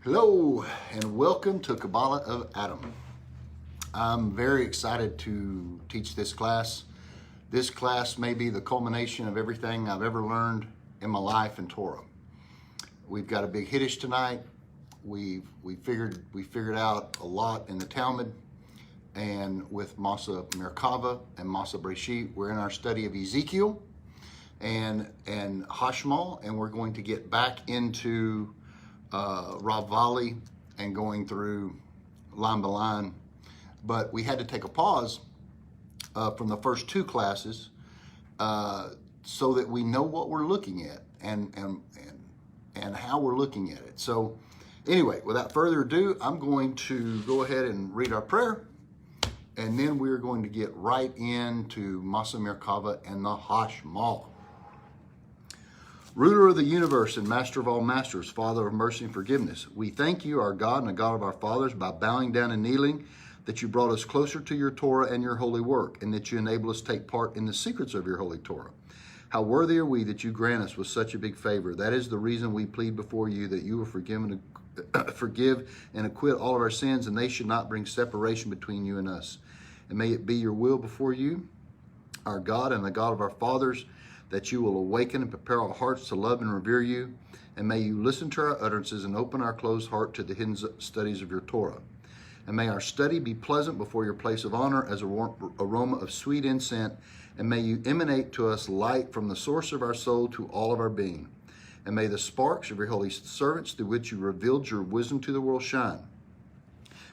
Hello and welcome to Kabbalah of Adam. I'm very excited to teach this class. This class may be the culmination of everything I've ever learned in my life in Torah. We've got a big Hiddush tonight. We figured out a lot in the Talmud, and with Masa Merkava and Masa Breshit, we're in our study of Ezekiel and Hashmal, and we're going to get back into Rav Vali and going through line by line. But we had to take a pause from the first two classes so that we know what we're looking at and how we're looking at it. So anyway, without further ado, I'm going to go ahead and read our prayer, and then we're going to get right into Masa Merkava and the Hashmal. Ruler of the universe and master of all masters, Father of mercy and forgiveness, we thank you, our God and the God of our fathers, by bowing down and kneeling, that you brought us closer to your Torah and your holy work, and that you enable us to take part in the secrets of your holy Torah. How worthy are we that you grant us with such a big favor. That is the reason we plead before you, that you will forgive and acquit all of our sins, and they should not bring separation between you and us. And may it be your will before you, our God and the God of our fathers, that you will awaken and prepare our hearts to love and revere you. And may you listen to our utterances and open our closed heart to the hidden studies of your Torah. And may our study be pleasant before your place of honor as an aroma of sweet incense. And may you emanate to us light from the source of our soul to all of our being. And may the sparks of your holy servants, through which you revealed your wisdom to the world, shine.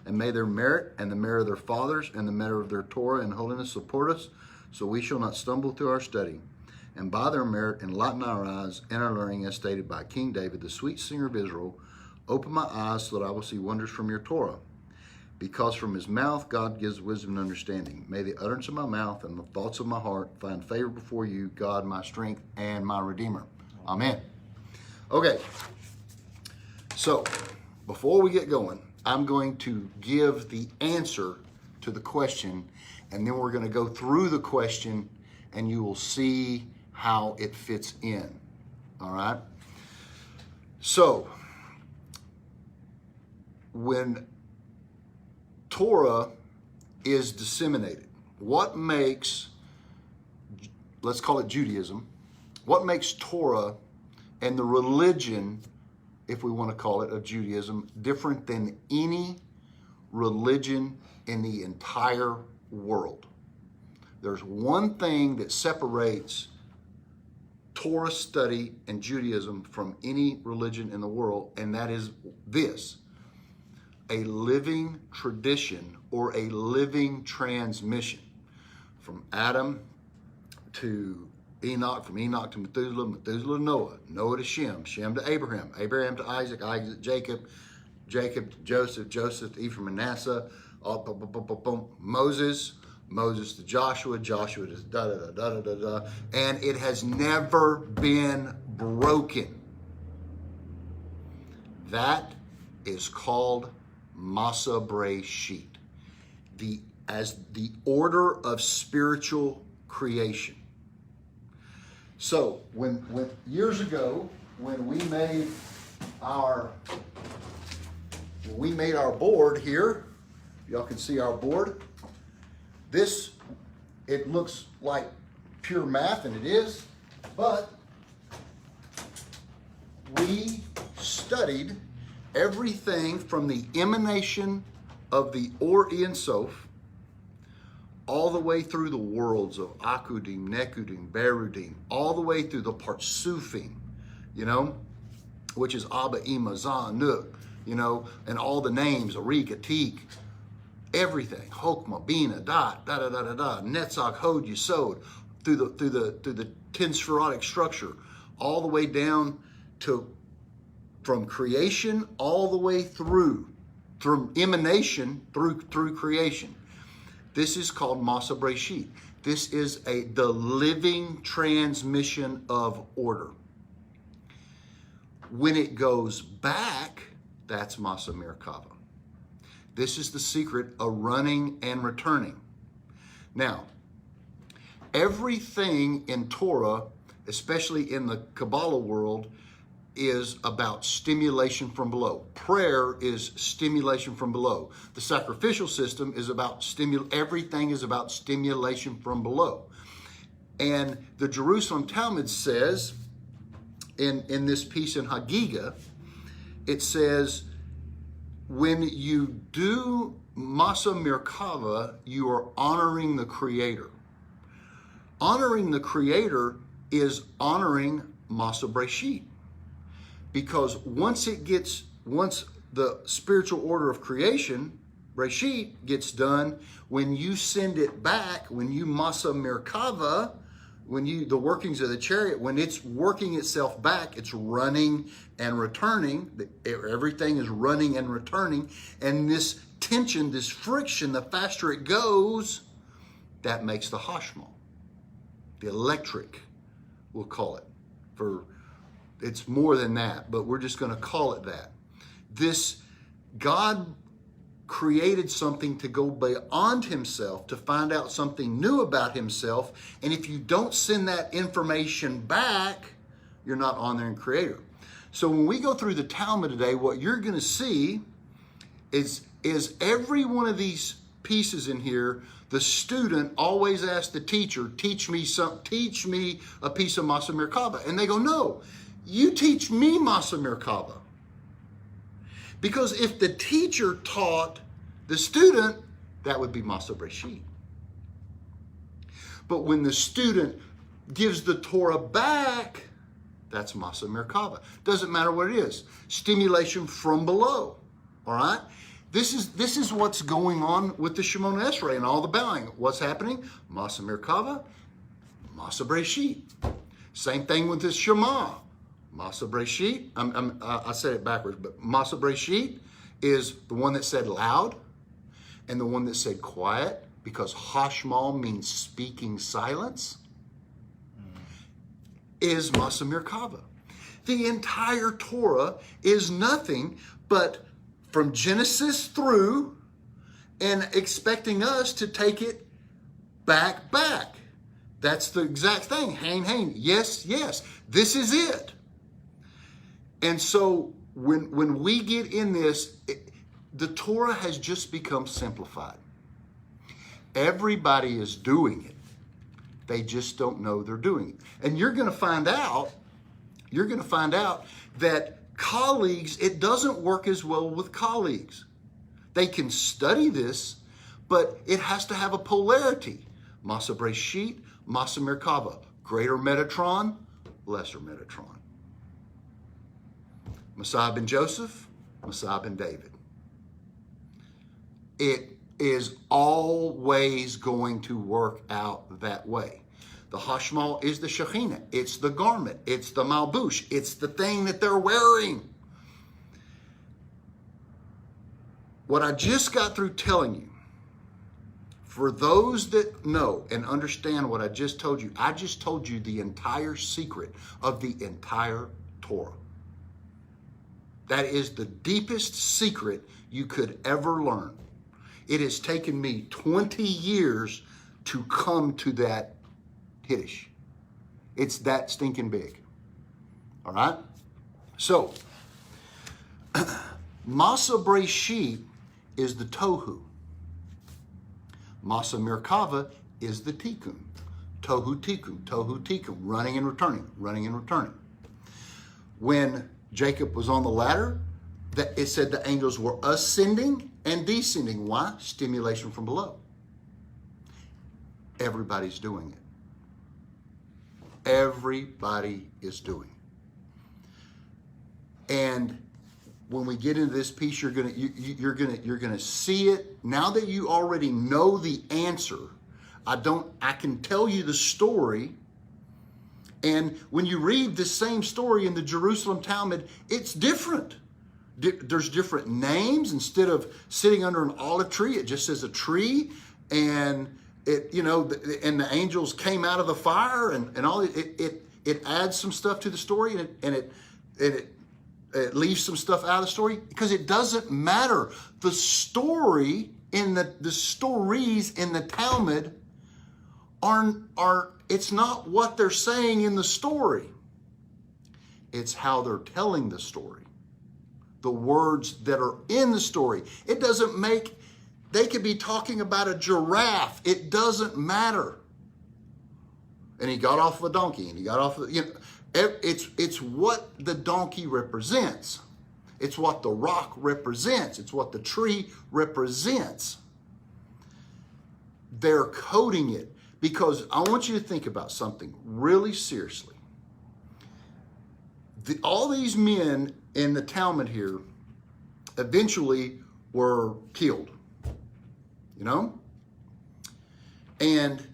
And may their merit and the merit of their fathers and the merit of their Torah and holiness support us, so we shall not stumble through our study. And by their merit enlighten our eyes and our learning, as stated by King David, the sweet singer of Israel. Open my eyes so that I will see wonders from your Torah. Because from his mouth God gives wisdom and understanding. May the utterance of my mouth and the thoughts of my heart find favor before you, God, my strength and my Redeemer. Amen. Okay, so before we get going, I'm going to give the answer to the question, and then we're going to go through the question, and you will see how it fits in. All right? So, when Torah is disseminated, what makes, let's call it Judaism, what makes Torah and the religion, if we want to call it, of Judaism, different than any religion in the entire world? There's one thing that separates Torah study and Judaism from any religion in the world, and that is this: a living tradition or a living transmission. From Adam to Enoch, from Enoch to Methuselah, Methuselah to Noah, Noah to Shem, Shem to Abraham, Abraham to Isaac, Isaac to Jacob, Jacob to Joseph, Joseph to Ephraim and Manasseh, Moses, Moses to Joshua, Joshua to da-da-da-da-da-da, and it has never been broken. That is called Masa Breshit, as the order of spiritual creation. So when years ago, when we made our board here, y'all can see our board. This, it looks like pure math, and it is, but we studied everything from the emanation of the Or Ein Sof all the way through the worlds of Akudim, Nekudim, Berudim, all the way through the Partsufim, which is Abba, Ima, Zah, Nuk, and all the names, Arik, Atik, everything, Chokmah, Bina, Dot, Netzach, Hod, Yesod, through the 10 Sephirotic structure, all the way down to, from creation all the way through, from emanation through creation. This is called Masa Breshit. This is the living transmission of order. When it goes back, that's Masa Merkava. This is the secret of running and returning. Now, everything in Torah, especially in the Kabbalah world, is about stimulation from below. Prayer is stimulation from below. The sacrificial system is about everything is about stimulation from below. And the Jerusalem Talmud says, in this piece in Hagiga, it says, when you do Masa Merkava, you are honoring the Creator. Honoring the Creator is honoring Masa Breshit. Because once the spiritual order of creation, Breshit, gets done, when you send it back, when you Masa Merkava, the workings of the chariot, when it's working itself back, it's running and returning. Everything is running and returning. And this tension, this friction, the faster it goes, that makes the hashmal. The electric, we'll call it. It's more than that, but we're just going to call it that. God created something to go beyond himself, to find out something new about himself. And if you don't send that information back, you're not honoring Creator. So when we go through the Talmud today, what you're going to see is every one of these pieces in here, the student always asks the teacher, teach me a piece of Masa Merkava. And they go, no, you teach me Masa Merkava. Because if the teacher taught the student, that would be Masa Breshit. But when the student gives the Torah back, that's Masa Merkava. Doesn't matter what it is. Stimulation from below. All right? This is what's going on with the Shemona Esrei and all the bowing. What's happening? Masa Merkava, Masa Breshit. Same thing with the Shema. Masa Breshit, I said it backwards, but Masa Breshit is the one that said loud and the one that said quiet, because Hashmal means speaking silence, is Masa Merkava. The entire Torah is nothing but from Genesis through, and expecting us to take it back. That's the exact thing. Hain. Yes. This is it. And so when we get in this, the Torah has just become simplified. Everybody is doing it. They just don't know they're doing it. And you're going to find out that colleagues, it doesn't work as well with colleagues. They can study this, but it has to have a polarity. Masa Breshit, Masa Merkava. Greater Metatron, lesser Metatron. Messiah ben Joseph, Messiah ben David. It is always going to work out that way. The Hashmal is the Shekhinah. It's the garment. It's the Malbush. It's the thing that they're wearing. What I just got through telling you, for those that know and understand what I just told you, I just told you the entire secret of the entire Torah. That is the deepest secret you could ever learn. It has taken me 20 years to come to that Hiddush. It's that stinking big. All right? So, Masa Breshit is the Tohu. Masa Merkava is the Tikkun. Tohu Tikkun, running and returning. When Jacob was on the ladder, it said the angels were ascending and descending. Why? Stimulation from below. Everybody's doing it. Everybody is doing it. And when we get into this piece, you're gonna see it. Now that you already know the answer, I can tell you the story. And when you read the same story in the Jerusalem Talmud, it's different. There's different names. Instead of sitting under an olive tree, it just says a tree, and and the angels came out of the fire, and all it adds some stuff to the story, and it leaves some stuff out of the story, because it doesn't matter. The story in the stories in the Talmud are it's not what they're saying in the story. It's how they're telling the story. The words that are in the story. It doesn't make, they could be talking about a giraffe. It doesn't matter. And he got off of a donkey, and he got off of, it's what the donkey represents. It's what the rock represents. It's what the tree represents. They're coding it because I want you to think about something really seriously. All these men in the Talmud here eventually were killed, and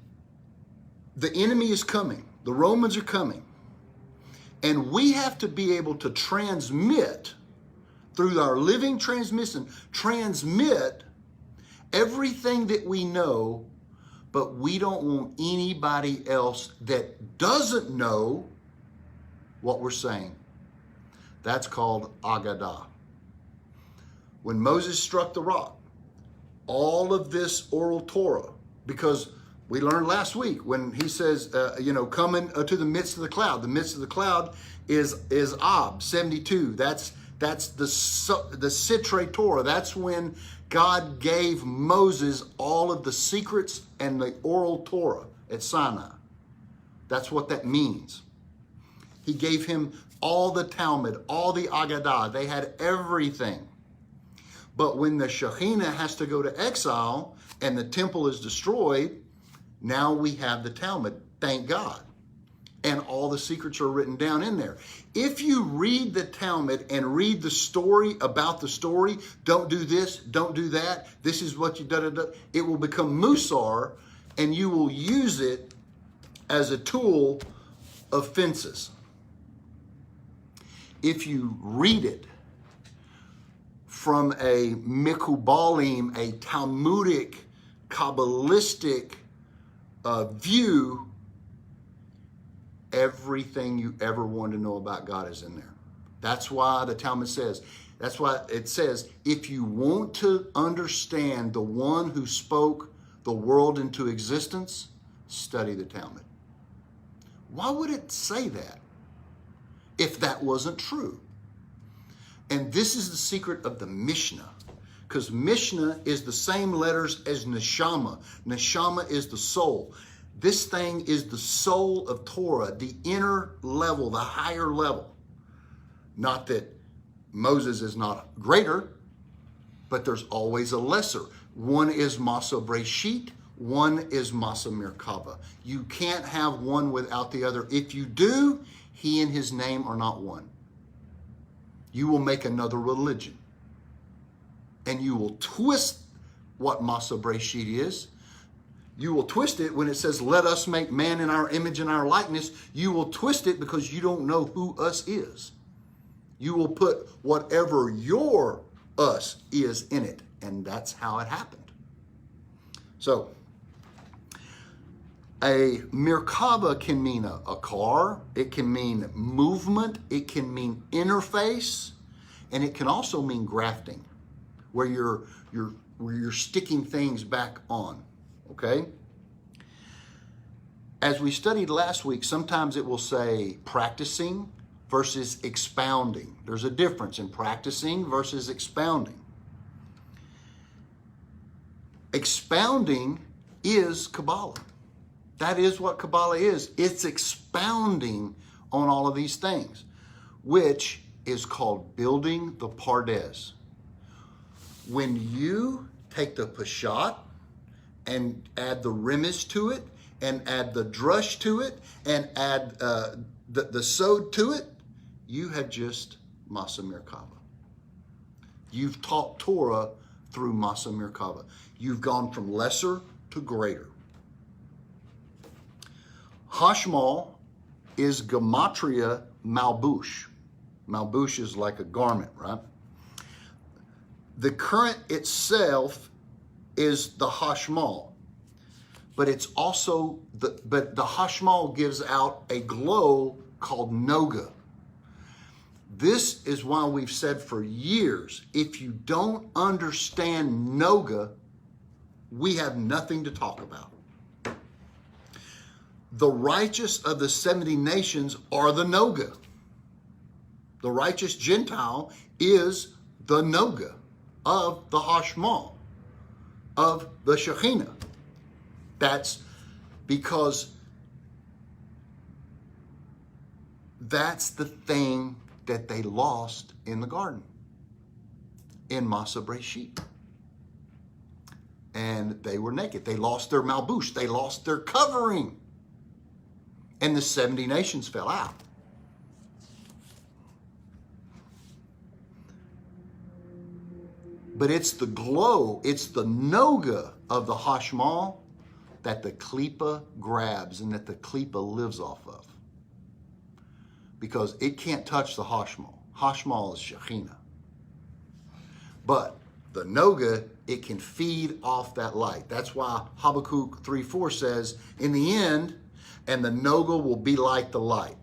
the enemy is coming. The Romans are coming. And we have to be able to transmit, through our living transmission, transmit everything that we know, but we don't want anybody else that doesn't know what we're saying. That's called Agadah. When Moses struck the rock, all of this oral Torah, because we learned last week when he says, come into the midst of the cloud. The midst of the cloud is Ab, 72. That's the Sitre Torah. That's when God gave Moses all of the secrets and the oral Torah at Sinai. That's what that means. He gave him all the Talmud, all the Agadah. They had everything. But when the Shekhinah has to go to exile and the temple is destroyed, now we have the Talmud, thank God. And all the secrets are written down in there. If you read the Talmud and read the story about the story, don't do this, don't do that, this is what you da-da-da, it will become Musar, and you will use it as a tool of fences. If you read it from a Mikubalim, a Talmudic, Kabbalistic view, everything you ever wanted to know about God is in there. That's why the Talmud says, that's why it says, if you want to understand the one who spoke the world into existence, study the Talmud. Why would it say that if that wasn't true? And this is the secret of the Mishnah, because Mishnah is the same letters as Neshama. Neshama is the soul. This thing is the soul of Torah, the inner level, the higher level. Not that Moses is not greater, but there's always a lesser. One is Masa Breshit, one is Masa Merkava. You can't have one without the other. If you do, he and his name are not one. You will make another religion. And you will twist what Masa Breshit is. You will twist it when it says, let us make man in our image and our likeness. You will twist it because you don't know who us is. You will put whatever your us is in it. And that's how it happened. So, a Merkava can mean a car. It can mean movement. It can mean interface. And it can also mean grafting, where you're sticking things back on. Okay? As we studied last week, sometimes it will say practicing versus expounding. There's a difference in practicing versus expounding. Expounding is Kabbalah. That is what Kabbalah is. It's expounding on all of these things, which is called building the Pardes. When you take the Peshat and add the Remiz to it, and add the Drush to it, and add the Sod to it, you have just Masa Merkava. You've taught Torah through Masa Merkava. You've gone from lesser to greater. Hashmal is Gematria Malbush. Malbush is like a garment, right? The current itself is the Hashmal, but it's also the Hashmal gives out a glow called Noga. This is why we've said for years, if you don't understand Noga, we have nothing to talk about. The righteous of the 70 nations are the Noga. The righteous Gentile is the Noga of the Hashmal, of the Shekhinah. That's because that's the thing that they lost in the garden, in Masa Breshit. And they were naked. They lost their malbush. They lost their covering. And the 70 nations fell out. But it's the glow, it's the Noga of the Hashmal that the Klippa grabs and that the Klippa lives off of. Because it can't touch the Hashmal. Hashmal is Shekhinah. But the Noga, it can feed off that light. That's why Habakkuk 3:4 says, in the end, and the Noga will be like the light.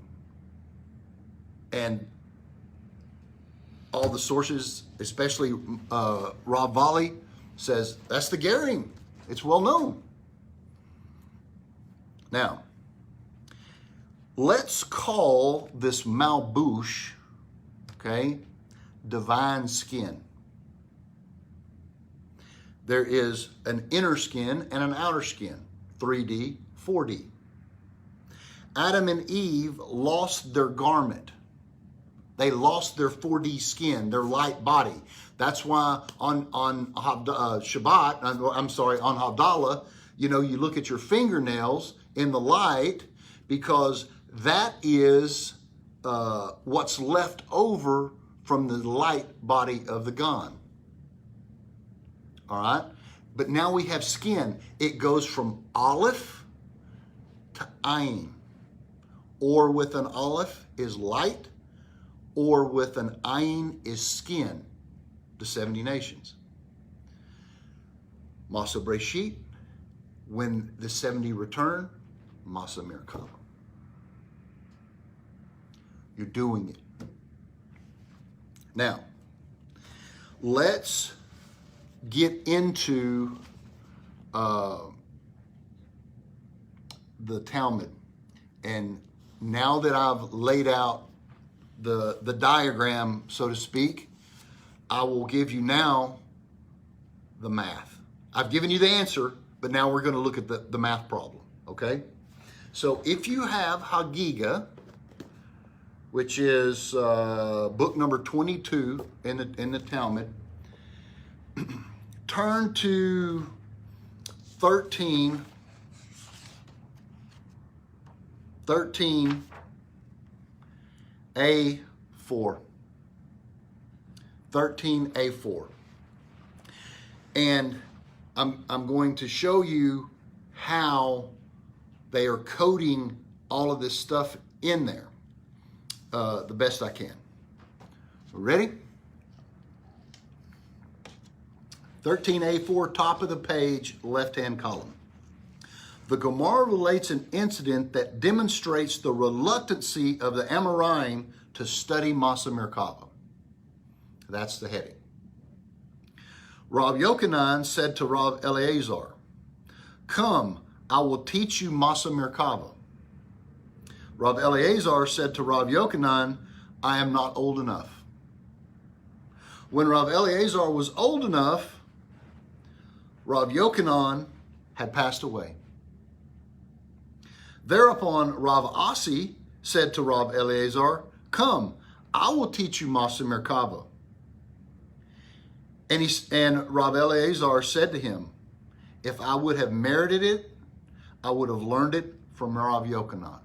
And all the sources, especially Rav Vali, says that's the Gerim. It's well known. Now, let's call this Malbush, okay, divine skin. There is an inner skin and an outer skin, 3D, 4D. Adam and Eve lost their garment. They lost their 4D skin, their light body. That's why on Shabbat, on Havdalah, you look at your fingernails in the light, because that is what's left over from the light body of the Gan. All right? But now we have skin. It goes from Aleph to Ayin. Or with an Aleph is light, or with an Ayin is skin, the 70 nations. Masa Breshit, when the 70 return, Masa Merkava. You're doing it. Now, let's get into the Talmud. And now that I've laid out the diagram, so to speak, I will give you now the math. I've given you the answer, but now we're going to look at the math problem, okay? So if you have Hagiga, which is book number 22 in the Talmud, turn to 13A4. 13A4. And I'm going to show you how they are coding all of this stuff in there the best I can. Ready? 13A4, top of the page, left-hand column. The Gemara relates an incident that demonstrates the reluctancy of the Amoraim to study Masa Merkava. That's the heading. Rav Yochanan said to Rav Eleazar, "Come, I will teach you Masa Merkava." Rav Eleazar said to Rav Yochanan, "I am not old enough." When Rav Eleazar was old enough, Rav Yochanan had passed away. Thereupon Rav Asi said to Rav Eleazar, "Come, I will teach you Masa Merkava." And Rav Eleazar said to him, "If I would have merited it, I would have learned it from Rav Yochanan,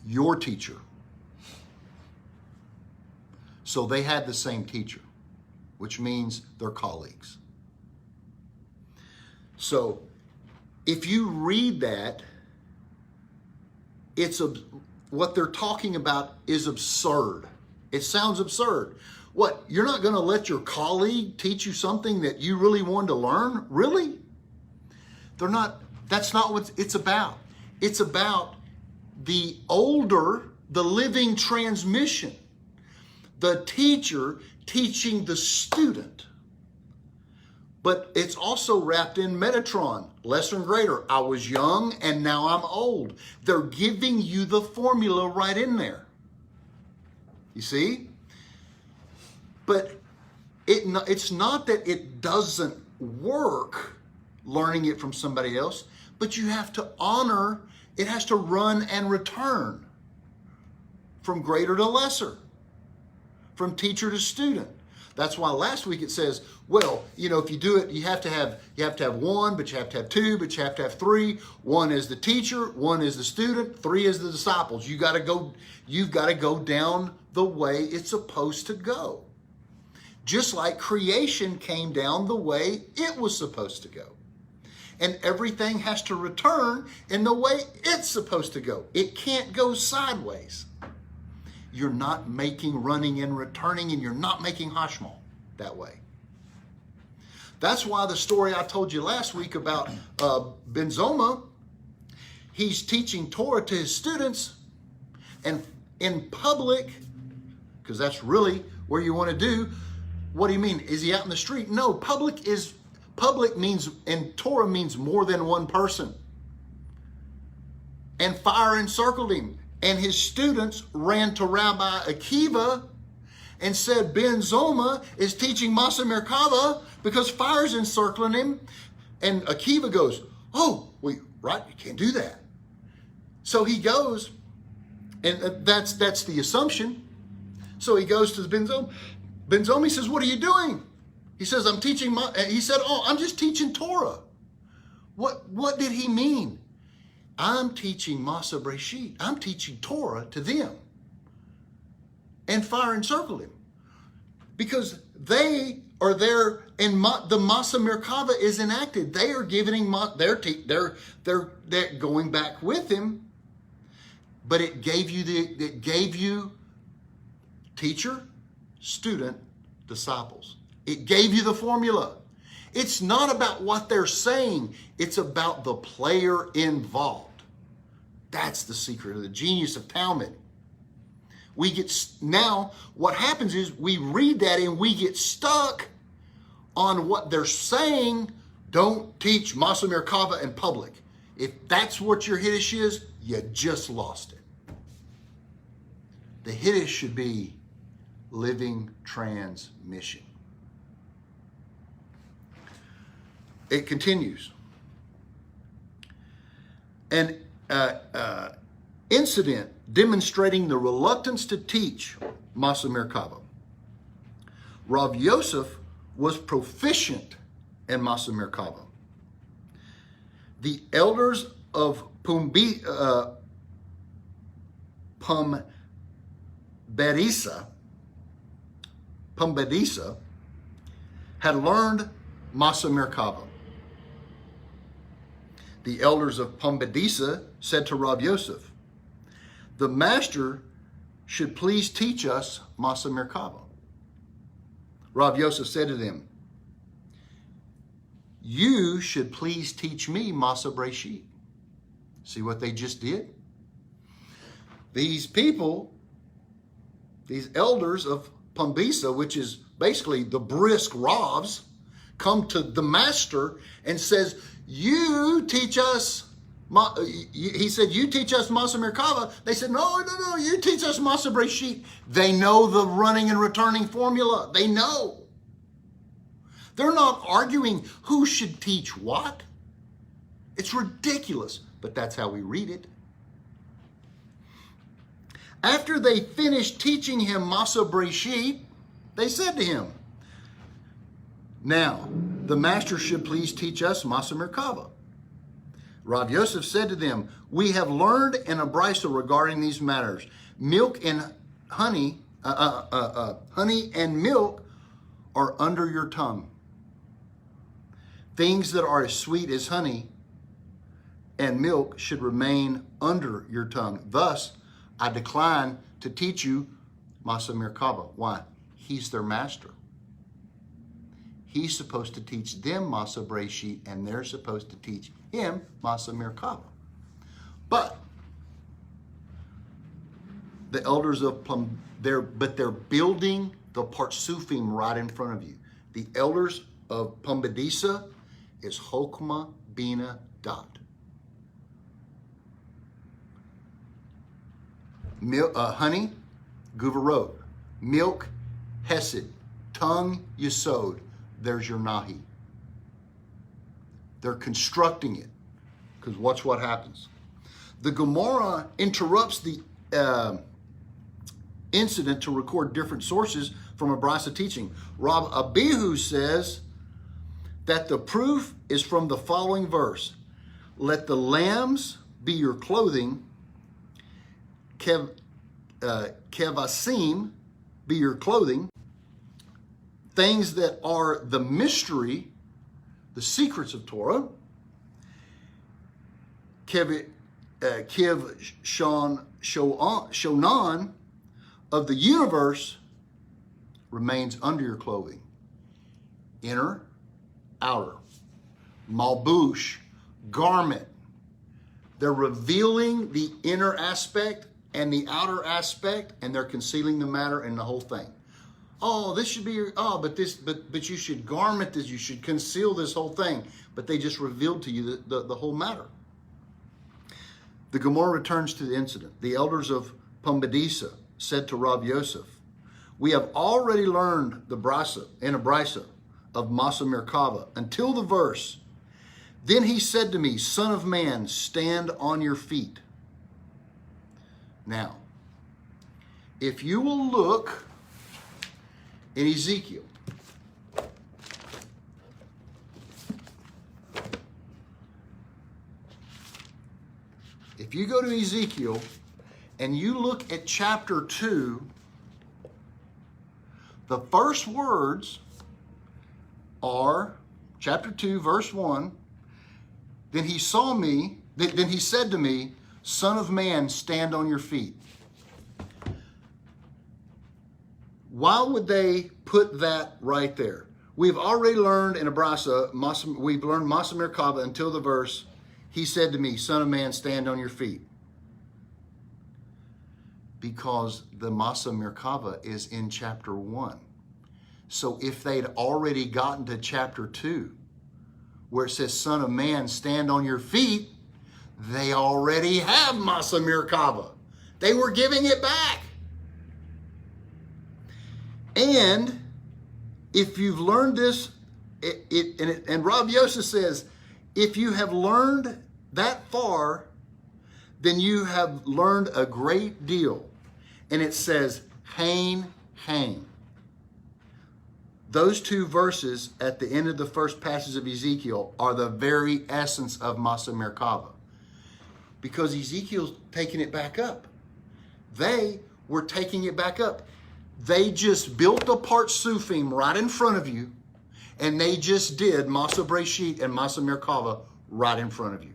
your teacher." So they had the same teacher, which means they're colleagues. So if you read that, what they're talking about is absurd. It sounds absurd. What, you're not going to let your colleague teach you something that you really wanted to learn? Really? That's not what it's about. It's about the living transmission. The teacher teaching the student. But it's also wrapped in Metatron, lesser and greater. I was young and now I'm old. They're giving you the formula right in there. You see? But it's not that it doesn't work learning it from somebody else, but you have to honor, it has to run and return from greater to lesser, from teacher to student. That's why last week it says, well, if you do it, you have to have one, but you have to have two, but you have to have three. One is the teacher, one is the student, three is the disciples. You've got to go down the way it's supposed to go. Just like creation came down the way it was supposed to go. And everything has to return in the way it's supposed to go. It can't go sideways. You're not making running and returning, and you're not making hashmal that way. That's why the story I told you last week about Ben Zoma, he's teaching Torah to his students, and in public, because that's really where you want to do. What do you mean? Is he out in the street? No, public means, and Torah means more than one person. And fire encircled him. And his students ran to Rabbi Akiva and said, Ben Zoma is teaching Masa Merkava because fire's encircling him. And Akiva goes, oh, wait, right, you can't do that. So he goes, and that's the assumption. So he goes to Ben Zoma. Ben Zoma says, what are you doing? He says, I'm teaching, he said, oh, I'm just teaching Torah. What did he mean? I'm teaching Masa Breshit. I'm teaching Torah to them. And fire encircled him. Because they are there, and the Masa Merkava is enacted. They are giving, they're going back with him. But it gave you teacher, student, disciples. It gave you the formula. It's not about what they're saying. It's about the player involved. That's the secret of the genius of Talmud. Now, what happens is we read that and we get stuck on what they're saying. Don't teach Masa Merkava in public. If that's what your Hiddush is, you just lost it. The Hiddush should be living transmission. It continues. An incident demonstrating the reluctance to teach Masa Merkava. Rav Yosef was proficient in Masa Merkava. The elders of Pumbedisa had learned Masa Merkava. The elders of Pumbedisa said to Rav Yosef, the master should please teach us Masa Merkava. Rav Yosef said to them, you should please teach me Masa Breshit. See what they just did? These people, these elders of Pumbedisa, which is basically the brisk Ravs, come to the master and says, you teach us, he said, you teach us Masa Merkava. They said, no, you teach us Masa Breshit. They know the running and returning formula. They know. They're not arguing who should teach what. It's ridiculous, but that's how we read it. After they finished teaching him Masa Breshit, they said to him, now, the master should please teach us Masa Merkava. Rav Yosef said to them, we have learned in a brisa regarding these matters. Milk and honey, honey and milk are under your tongue. Things that are as sweet as honey and milk should remain under your tongue. Thus, I decline to teach you Masa Merkava. Why? He's their master. He's supposed to teach them Masa Breshit, and they're supposed to teach him Masa Merkava. But the elders of they're building the Partsufim right in front of you. The elders of Pumbedisa is Chokmah Bina Dat. Honey, Guvarot. Milk, hesed. Tongue, yesod. There's your nahi. They're constructing it. Because watch what happens. The Gemara interrupts the incident to record different sources from a brisa teaching. Rab Abihu says that the proof is from the following verse. Let the lambs be your clothing, kevasim be your clothing, things that are the mystery, the secrets of Torah, Kiv Shonan of the universe remains under your clothing. Inner, outer. Malbush, garment. They're revealing the inner aspect and the outer aspect, and they're concealing the matter and the whole thing. Oh, this should be your, but you should garment this, you should conceal this whole thing. But they just revealed to you the whole matter. The Gemara returns to the incident. The elders of Pumbedisa said to Rav Yosef, we have already learned the brisa, in a brisa of Masa Merkava, until the verse, then he said to me, Son of man, stand on your feet. Now, if you will look in Ezekiel, if you go to Ezekiel and you look at chapter 2, the first words are, chapter 2, verse 1, then he said to me, Son of man, stand on your feet. Why would they put that right there? We've already learned in a brasa, we've learned Masa Merkava until the verse, he said to me, Son of man, stand on your feet. Because the Masa Merkava is in chapter 1. So if they'd already gotten to chapter 2, where it says, Son of man, stand on your feet, they already have Masa Merkava. They were giving it back. And if you've learned this, and Rav Yosef says, if you have learned that far, then you have learned a great deal. And it says, Hain, Hain. Those two verses at the end of the first passage of Ezekiel are the very essence of Masa Merkava. Because Ezekiel's taking it back up. They were taking it back up. They just built the Partsufim right in front of you, and they just did Masa Breshit and Masa Merkava right in front of you.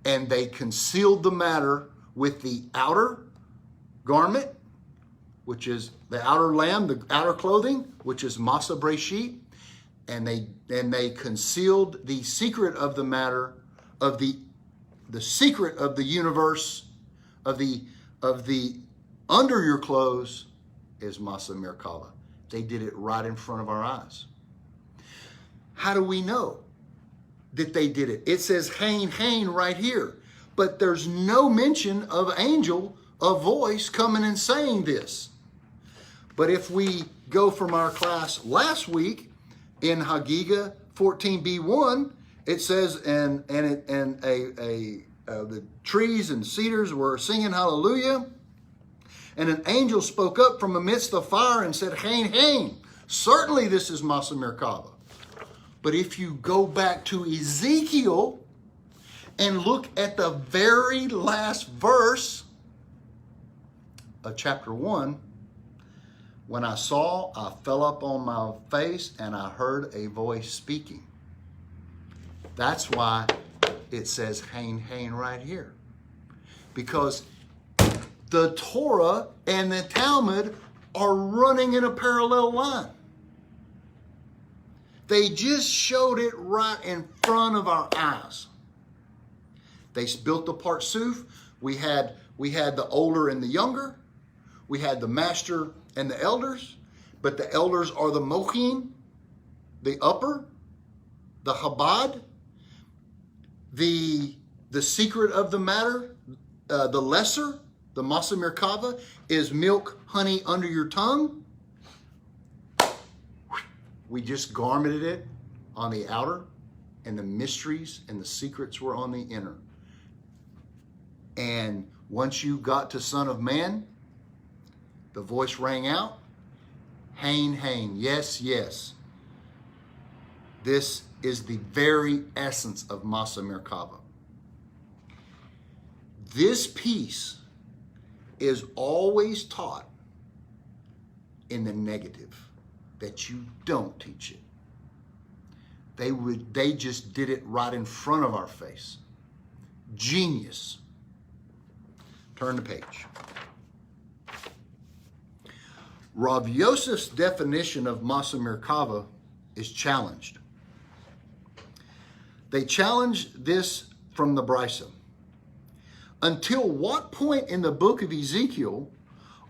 And they concealed the matter with the outer garment, which is the outer lamb, the outer clothing, which is Masa Breshit, and they concealed the secret of the matter, of the secret of the universe, of the under your clothes is Masa Merkava. They did it right in front of our eyes. How do we know that they did it? It says Hain, Hain right here, but there's no mention of angel, a voice coming and saying this. But if we go from our class last week in Hagiga 14b1, it says, the trees and cedars were singing hallelujah. And an angel spoke up from amidst the fire and said, Hain, Hain. Certainly this is Masa Merkava. But if you go back to Ezekiel and look at the very last verse of chapter 1, when I saw, I fell up on my face and I heard a voice speaking. That's why it says Hain, Hain right here. Because the Torah and the Talmud are running in a parallel line. They just showed it right in front of our eyes. They built the Partsuf. We had the older and the younger. We had the master and the elders. But the elders are the Mochim, the upper, the Chabad, the secret of the matter, the lesser, the Masa Merkava, is milk, honey under your tongue. We just garmented it on the outer, and the mysteries and the secrets were on the inner. And once you got to Son of Man, the voice rang out, Hain, Hain, yes, yes. This is the very essence of Masa Merkava. This piece is always taught in the negative, that you don't teach it. They just did it right in front of our face. Genius. Turn the page. Rav Yosef's definition of Masa Merkava is challenged. They challenge this from the Brisa. Until what point in the book of Ezekiel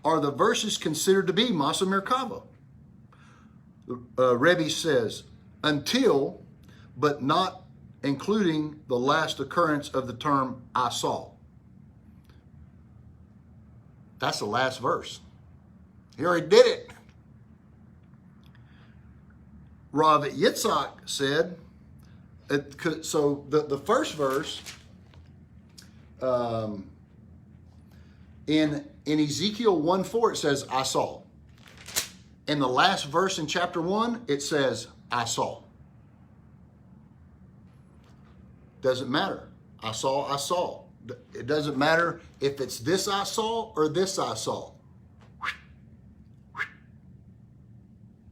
are the verses considered to be Masa Merkava? Rebbe says, until, but not including the last occurrence of the term I saw. That's the last verse. He already did it. Rav Yitzhak said, so the first verse in Ezekiel 1:4, it says, I saw. In the last verse in chapter 1, it says, I saw. Doesn't matter. I saw, I saw. It doesn't matter if it's this I saw or this I saw.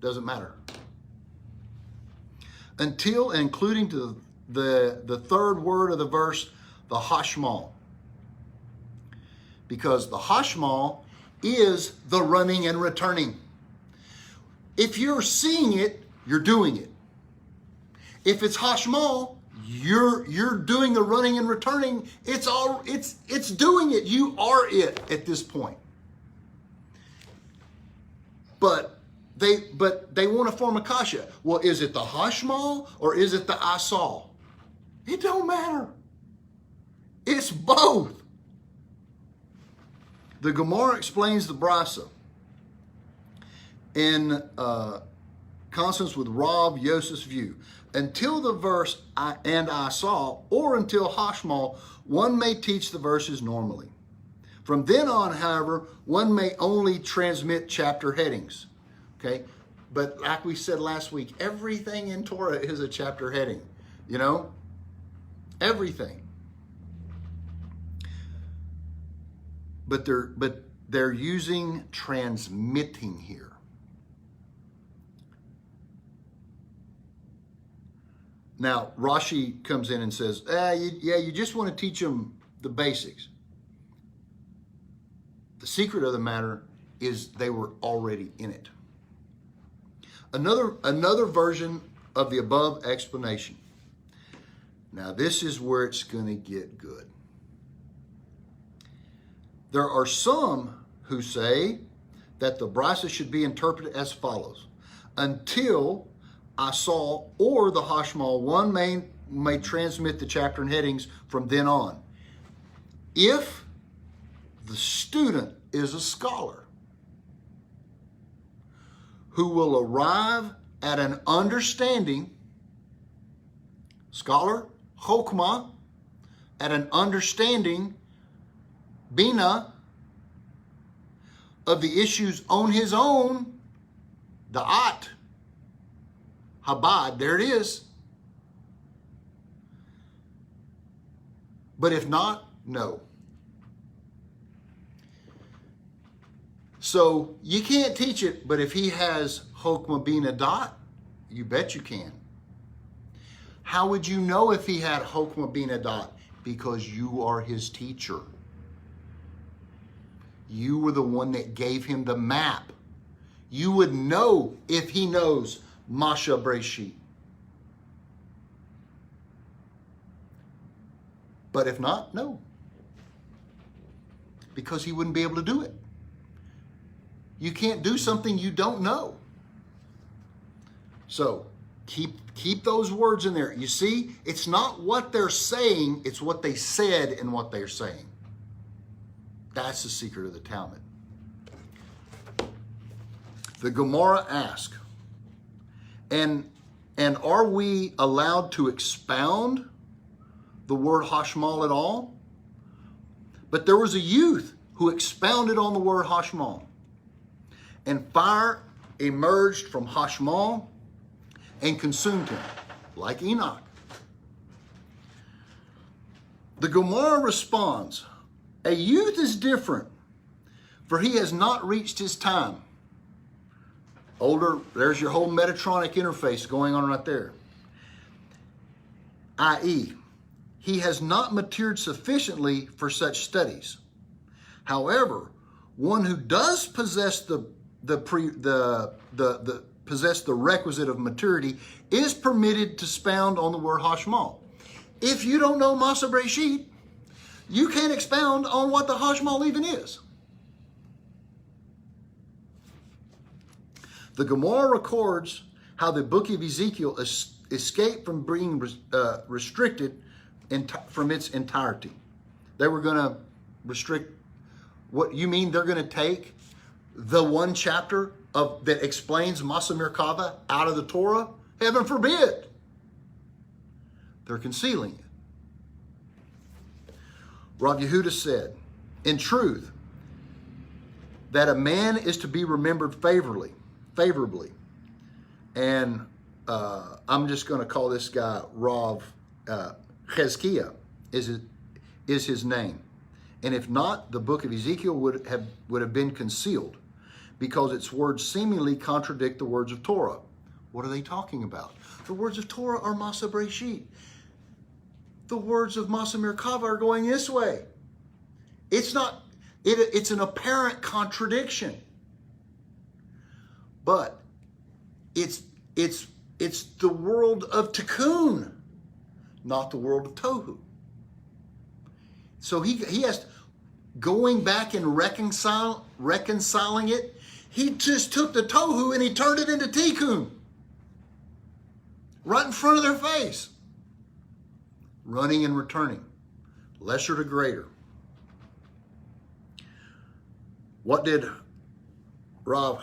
Doesn't matter. Until and including to the third word of the verse, the hashmal. Because the hashmal is the running and returning. If you're seeing it, you're doing it. If it's hashmal, you're doing the running and returning. It's doing it. You are it at this point. But they want to form a kasha. Well, is it the hashmal or is it the I saw? It don't matter. It's both. The Gemara explains the Brisa in consonance with Rav Yosef's view. Until the verse I saw, or until hashmal, one may teach the verses normally. From then on, however, one may only transmit chapter headings. Okay? But like we said last week, everything in Torah is a chapter heading. You know? Everything. But they're using transmitting here. Now, Rashi comes in and says, you just want to teach them the basics. The secret of the matter is they were already in it. Another version of the above explanation. Now, this is where it's going to get good. There are some who say that the Brisa should be interpreted as follows. Until I saw, or the hashmal, one may transmit the chapter and headings from then on. If the student is a scholar who will arrive at an understanding, scholar, chokmah, at an understanding, bina, of the issues on his own, da'at, Habad, there it is. But if not, no. So you can't teach it, but if he has Chokmah Bina Dot, you bet you can. How would you know if he had Chokmah Bina Dot? Because you are his teacher. You were the one that gave him the map. You would know if he knows Masha Breshit. But if not, no. Because he wouldn't be able to do it. You can't do something you don't know. So keep those words in there. You see, it's not what they're saying, it's what they said and what they're saying. That's the secret of the Talmud. The Gemara asks, and are we allowed to expound the word hashmal at all? But there was a youth who expounded on the word hashmal. And fire emerged from hashmal and consumed him, like Enoch. The Gemara responds, a youth is different, for he has not reached his time. Older, there's your whole Metatronic interface going on right there. I.e., he has not matured sufficiently for such studies. However, one who does possess the requisite of maturity is permitted to expound on the word hashmal. If you don't know Masa Breshit, you can't expound on what the hashmal even is. The Gemara records how the book of Ezekiel escaped from being restricted from its entirety. They were going to restrict. What you mean? They're going to take the one chapter that explains Masa Merkava out of the Torah? Heaven forbid. They're concealing it. Rav Yehuda said, in truth, that a man is to be remembered favorably. And I'm just going to call this guy Rav Chezkiah is his name. And if not, the book of Ezekiel would have been concealed, because its words seemingly contradict the words of Torah. What are they talking about? The words of Torah are Masa Breshit. The words of Masa Merkava are going this way. It's not. It's an apparent contradiction. But it's the world of Tikkun, not the world of Tohu. So he has, going back and reconciling it, he just took the Tohu and he turned it into Tikkun. Right in front of their face. Running and returning. Lesser to greater. What did Rav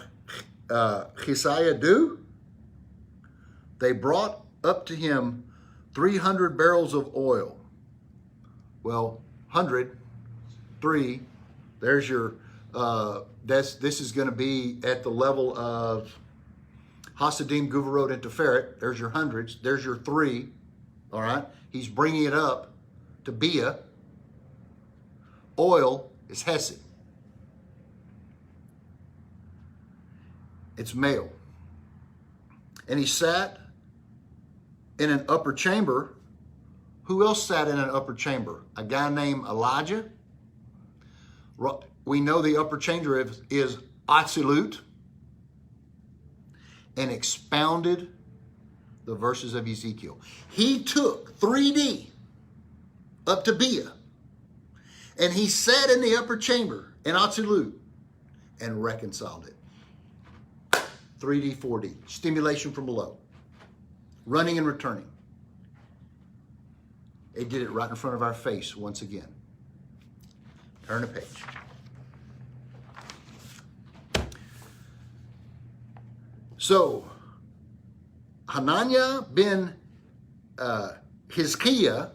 Chizkiah do? They brought up to him 300 barrels of oil. Well, 100, 3, there's your, this is going to be at the level of Hasidim, Guvarot, and Tiferet. There's your hundreds. There's your 3. All right. He's bringing it up to Bia. Oil is Hesed. It's male. And he sat in an upper chamber. Who else sat in an upper chamber? A guy named Elijah. We know the upper chamber is Atzilut, and expounded the verses of Ezekiel. He took 3D up to Bia, and he sat in the upper chamber in Atzilut and reconciled it. 3D, 4D, stimulation from below, running and returning. They did it right in front of our face once again. Turn the page. So, Hananiah ben Chizkiah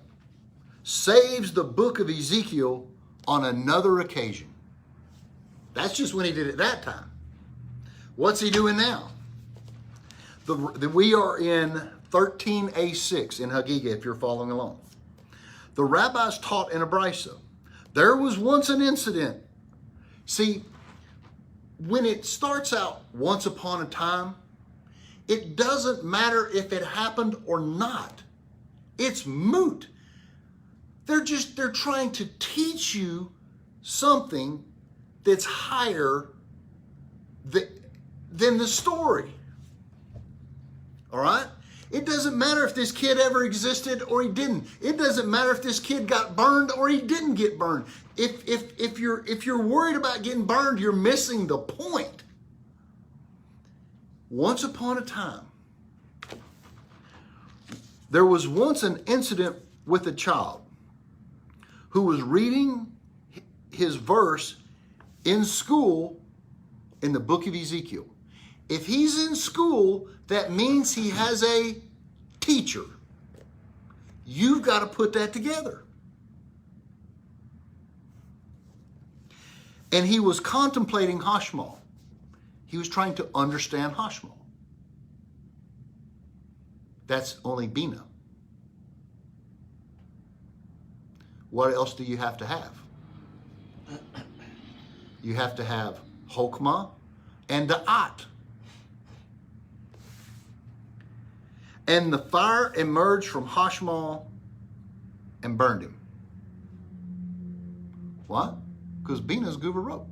saves the book of Ezekiel on another occasion. That's just when he did it that time. What's he doing now? We are in 13a6 in Hagigah, if you're following along. The rabbis taught in a brisa. There was once an incident. See, when it starts out once upon a time, it doesn't matter if it happened or not. It's moot. They're trying to teach you something that's higher than the story. All right? It doesn't matter if this kid ever existed or he didn't. It doesn't matter if this kid got burned or he didn't get burned. If you're worried about getting burned, you're missing the point. Once upon a time, there was once an incident with a child who was reading his verse in school in the book of Ezekiel. If he's in school, that means he has a teacher. You've got to put that together. And he was contemplating Hashmal. He was trying to understand Hashmal. That's only Bina. What else do you have to have? You have to have Hokmah and Da'at. And the fire emerged from Hashmal and burned him. Why? Because Bina's Guvarot.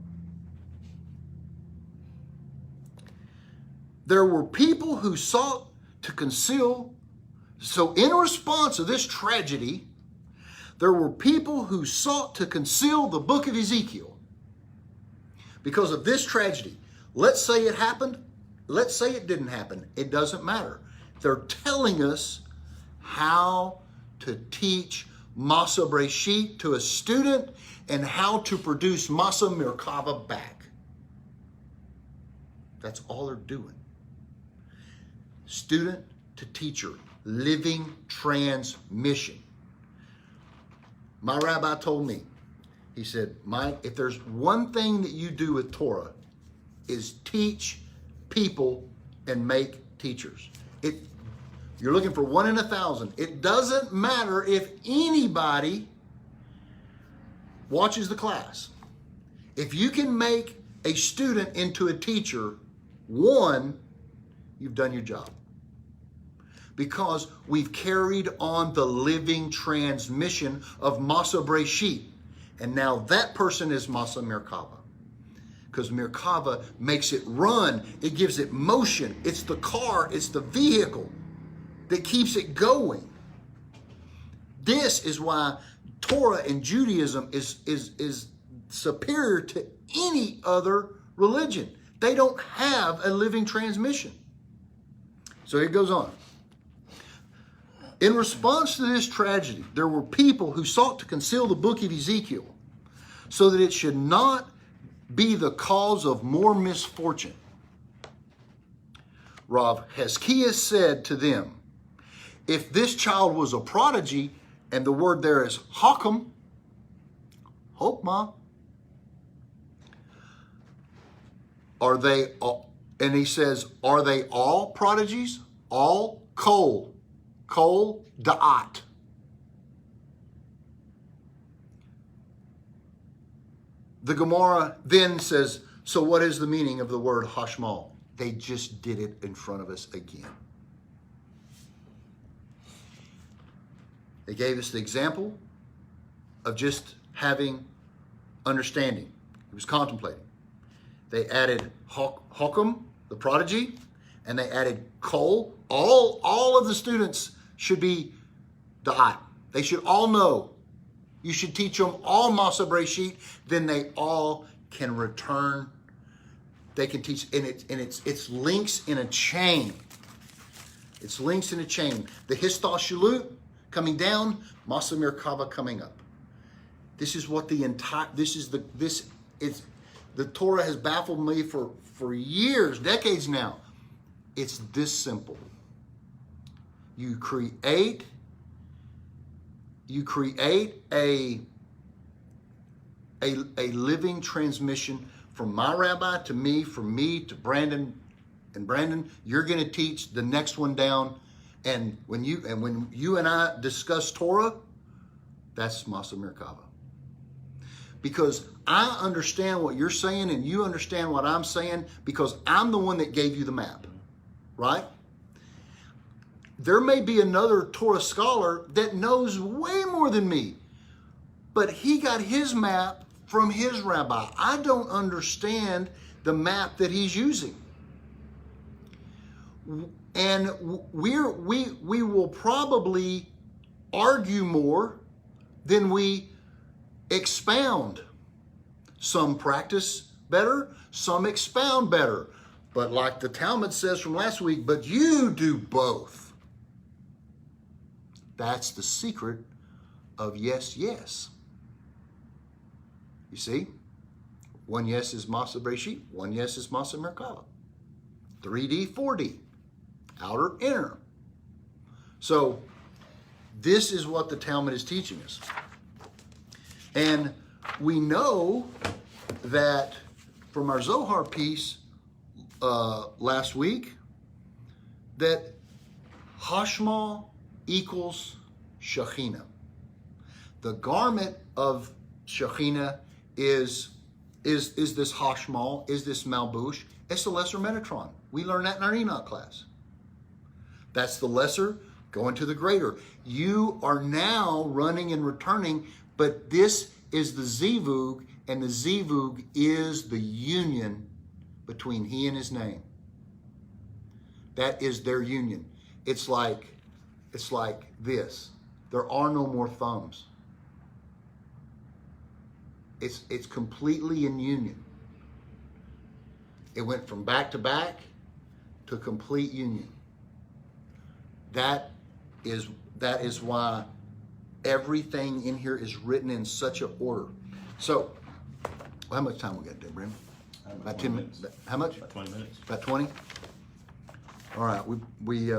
There were people who sought to conceal. So in response to this tragedy, there were people who sought to conceal the book of Ezekiel because of this tragedy. Let's say it happened. Let's say it didn't happen. It doesn't matter. They're telling us how to teach Masa Breshit to a student and how to produce Masa Merkava back. That's all they're doing. Student to teacher, living transmission. My rabbi told me, he said, if there's one thing that you do with Torah is teach people and make teachers. You're looking for 1 in 1,000. It doesn't matter if anybody watches the class. If you can make a student into a teacher, one, you've done your job. Because we've carried on the living transmission of Masa Breshit. And now that person is Masa Merkava. Because Merkava makes it run. It gives it motion. It's the car. It's the vehicle that keeps it going. This is why Torah and Judaism is superior to any other religion. They don't have a living transmission. So it goes on. In response to this tragedy, there were people who sought to conceal the book of Ezekiel so that it should not be the cause of more misfortune. Rav Hezekiah said to them, if this child was a prodigy, and the word there is Hokmah, are they, and he says, are they all prodigies? All Kol Da'at. The Gemara then says, so what is the meaning of the word Hashmal? They just did it in front of us again. They gave us the example of just having understanding. He was contemplating. They added Hokum, the prodigy, and they added Kol. All of the students should be Da'at. They should all know. You should teach them all Masa Breshit. Then they all can return. They can teach, and it's links in a chain. It's links in a chain. The Histah Shalut coming down, Masa Merkava coming up. This is what the Torah has baffled me for years, decades now. It's this simple. You create a living transmission from my rabbi to me, from me to Brandon, and Brandon, you're going to teach the next one down. And when you and I discuss Torah, that's Masa Merkava. Because I understand what you're saying and you understand what I'm saying because I'm the one that gave you the map, right? There may be another Torah scholar that knows way more than me, but he got his map from his rabbi. I don't understand the map that he's using. And we will probably argue more than we expound. Some practice better, some expound better. But like the Talmud says from last week, but you do both. That's the secret of yes, yes. You see? One yes is Masa Breshit, one yes is Masa Merkava. 3D, 4D, outer, inner. So this is what the Talmud is teaching us. And we know that from our Zohar piece last week, that Hashmal equals Shekhinah. The garment of Shekhinah is this Hashmal, is this Malbush. It's the lesser Metatron. We learned that in our Enoch class. That's the lesser going to the greater. You are now running and returning, but this is the Zivug, and the Zivug is the union between he and his name. That is their union. It's like this. There are no more thumbs. It's completely in union. It went from back to back to complete union. That is why everything in here is written in such an order. So, how much time we got there, Brandon? About 10 minutes. How much? About 20 minutes. About 20? All right. We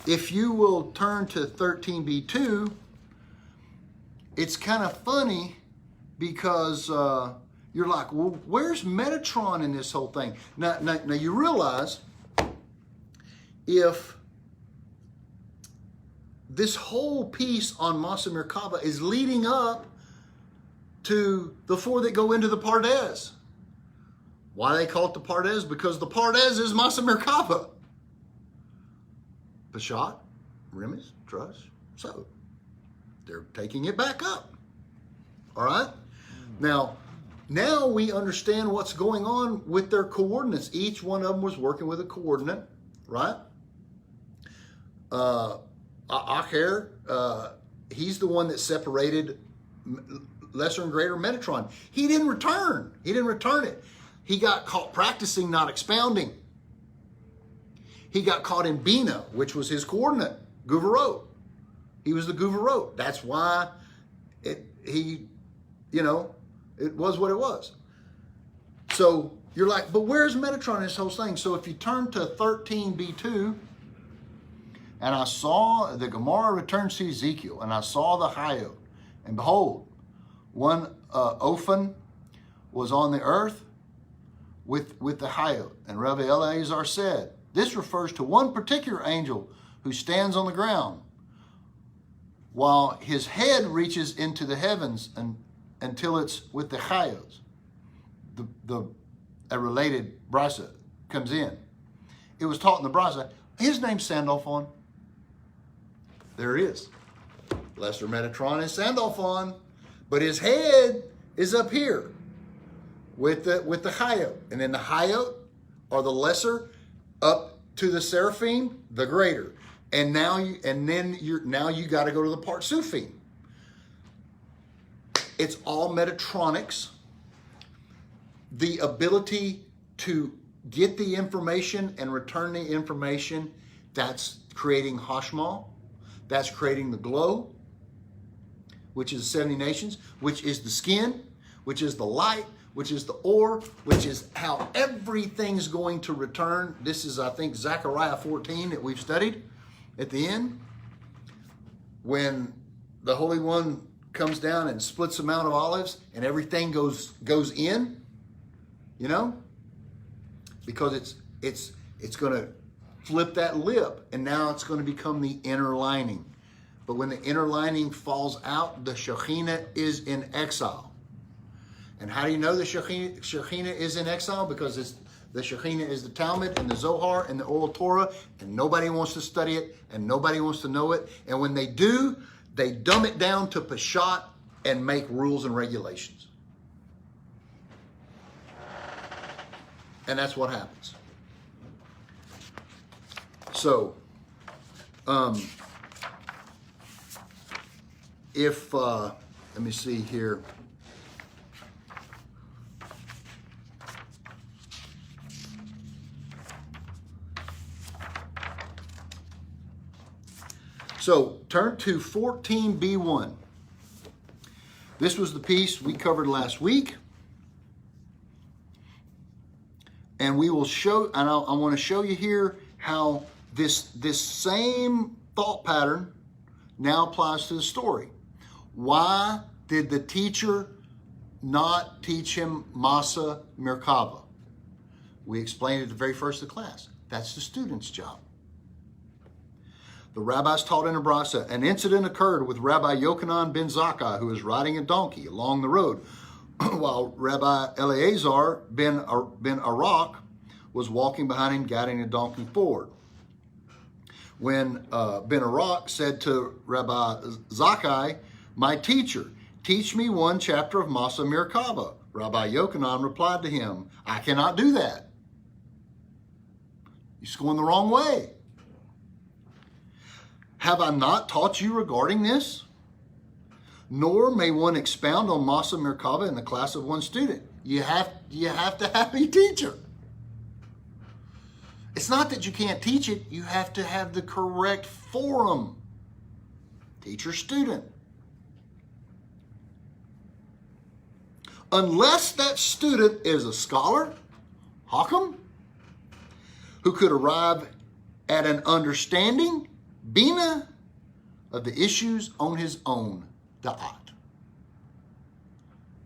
if you will turn to 13b2, it's kind of funny because you're like, well, where's Metatron in this whole thing? Now you realize if this whole piece on Masa Merkava is leading up to the four that go into the Pardes. Why they call it the Pardes? Because the Pardes is Masa Merkava. Peshat, Remes, Truss, so they're taking it back up. All right? Now we understand what's going on with their coordinates. Each one of them was working with a coordinate, right? Acher, he's the one that separated lesser and greater Metatron. He didn't return it. He got caught practicing, not expounding. He got caught in Bina, which was his coordinate, Guvarot. He was the Guvarot. That's why it was what it was. So you're like, but where's Metatron in this whole thing? So if you turn to 13b2, and I saw the Gemara returns to Ezekiel, and I saw the Hayot, and behold, one Ophan was on the earth with the Hayot. And Rabbi Eleazar said, this refers to one particular angel who stands on the ground while his head reaches into the heavens until it's with the Chayots. A related brisa comes in. It was taught in the brisa. His name's Sandalphon. There it is. Lesser Metatron is Sandalphon, but his head is up here with the Chayot. And then the Chayot are the lesser up to the Seraphim, the greater. And now you got to go to the Partsufim. It's all Metatronics. The ability to get the information and return the information, that's creating Hashmal. That's creating the glow, which is the 70 nations, which is the skin, which is the light, which is the ore, which is how everything's going to return. This is, I think, Zechariah 14 that we've studied at the end. When the Holy One comes down and splits the Mount of Olives and everything goes in, because it's going to flip that lip, and now it's going to become the inner lining. But when the inner lining falls out, the Shekhinah is in exile. And how do you know the Shekhinah is in exile? Because the Shekhinah is the Talmud and the Zohar and the Oral Torah, and nobody wants to study it, and nobody wants to know it. And when they do, they dumb it down to Peshat and make rules and regulations. And that's what happens. So, let me see here. So turn to 14b1. This was the piece we covered last week. And we will show, and I want to show you here how this same thought pattern now applies to the story. Why did the teacher not teach him Masa Merkava? We explained it at the very first of the class. That's the student's job. The rabbis taught in Nebraska. An incident occurred with Rabbi Yochanan ben Zakkai, who was riding a donkey along the road, while Rabbi Eleazar ben Arak was walking behind him, guiding the donkey forward. When Ben Arak said to Rabbi Zakkai, "My teacher, teach me one chapter of Masa Merkava," Rabbi Yochanan replied to him, "I cannot do that. You're going the wrong way. Have I not taught you regarding this? Nor may one expound on Masa Merkava in the class of one student." You have to have a teacher. It's not that you can't teach it. You have to have the correct forum. Teacher-student. Unless that student is a scholar, Hakam, who could arrive at an understanding, Bina, of the issues on his own, Da'at.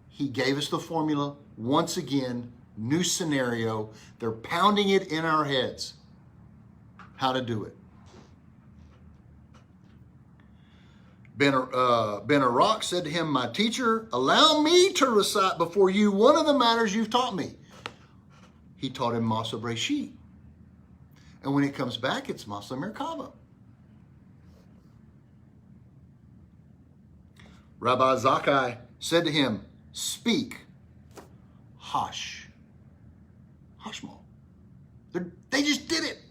He gave us the formula once again, new scenario. They're pounding it in our heads. How to do it. Ben Arak said to him, "My teacher, allow me to recite before you one of the matters you've taught me." He taught him Masa Breshit. And when it comes back, it's Masa Merkava. Rabbi Zakkai said to him, "Speak, Hash. Hashmal." They just did it.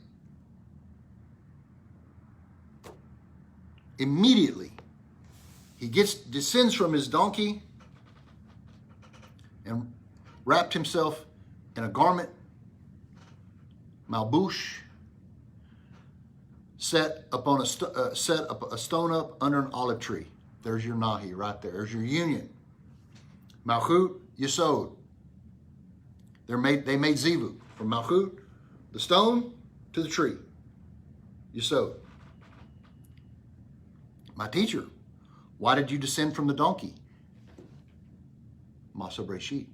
Immediately, he descends from his donkey and wrapped himself in a garment, malbush, set up a stone up under an olive tree. There's your nahi right there. There's your union. Malchut, Yesod. They made zivug from Malchut, the stone, to the tree. Yesod. "My teacher, why did you descend from the donkey?" Masa Breshit.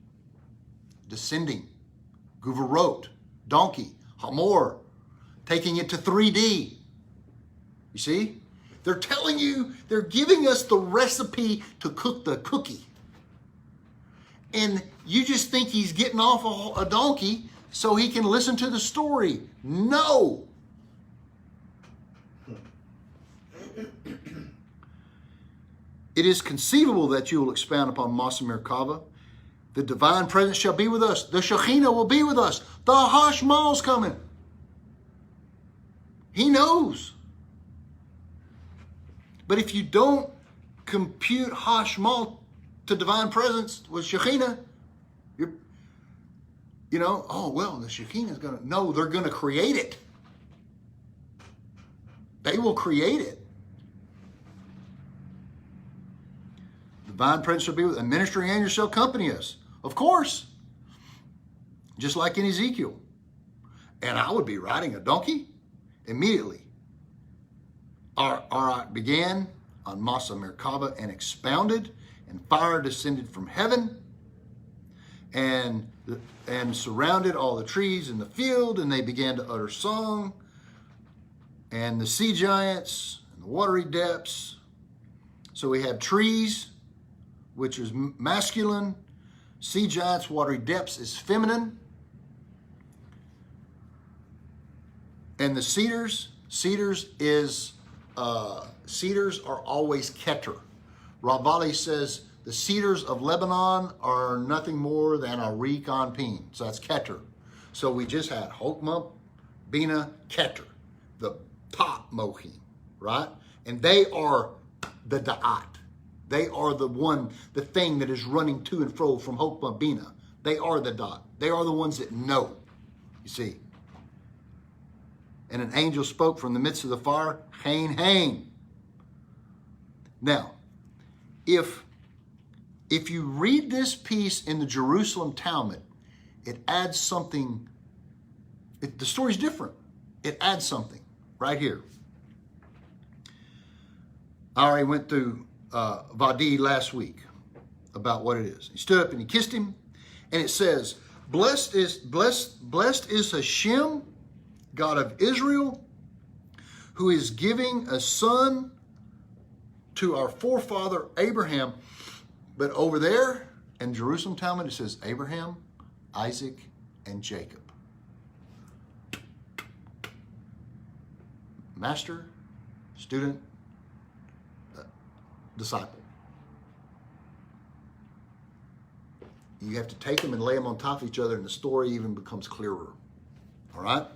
Descending. Guvarot. Donkey. Hamor. Taking it to 3D. You see? They're telling you, they're giving us the recipe to cook the cookie. And you just think he's getting off a donkey so he can listen to the story. No. It is conceivable that you will expound upon Masa Merkava. The divine presence shall be with us. The Shekhinah will be with us. The Hashmal's coming. He knows. But if you don't compute Hashmal to divine presence with Shekhinah, the Shekhinah is going to, no, they're going to create it. They will create it. Divine presence shall be with us. A ministering angel shall accompany us. Of course. Just like in Ezekiel. And I would be riding a donkey immediately. Arak began on Masa Merkava and expounded, and fire descended from heaven and surrounded all the trees in the field, and they began to utter song, and the sea giants and the watery depths. So we have trees, which is masculine, sea giants, watery depths is feminine, and the cedars are always keter. Ravali says the cedars of Lebanon are nothing more than a reek on peen. So that's keter. So we just had Hokmah, Bina, keter, the top mohim, right? And they are the da'at. They are the thing that is running to and fro from Hokmah, Bina. They are the dot. They are the ones that know, you see. And an angel spoke from the midst of the fire, Hain, Hain. Now, if if you read this piece in the Jerusalem Talmud, it adds something. The story's different. It adds something right here. I already went through Vadi last week about what it is. He stood up and he kissed him, and it says, blessed is Hashem, God of Israel, who is giving a son to our forefather Abraham. But over there in Jerusalem Talmud, it says Abraham, Isaac, and Jacob. Master, student, disciple. You have to take them and lay them on top of each other, and the story even becomes clearer. All right?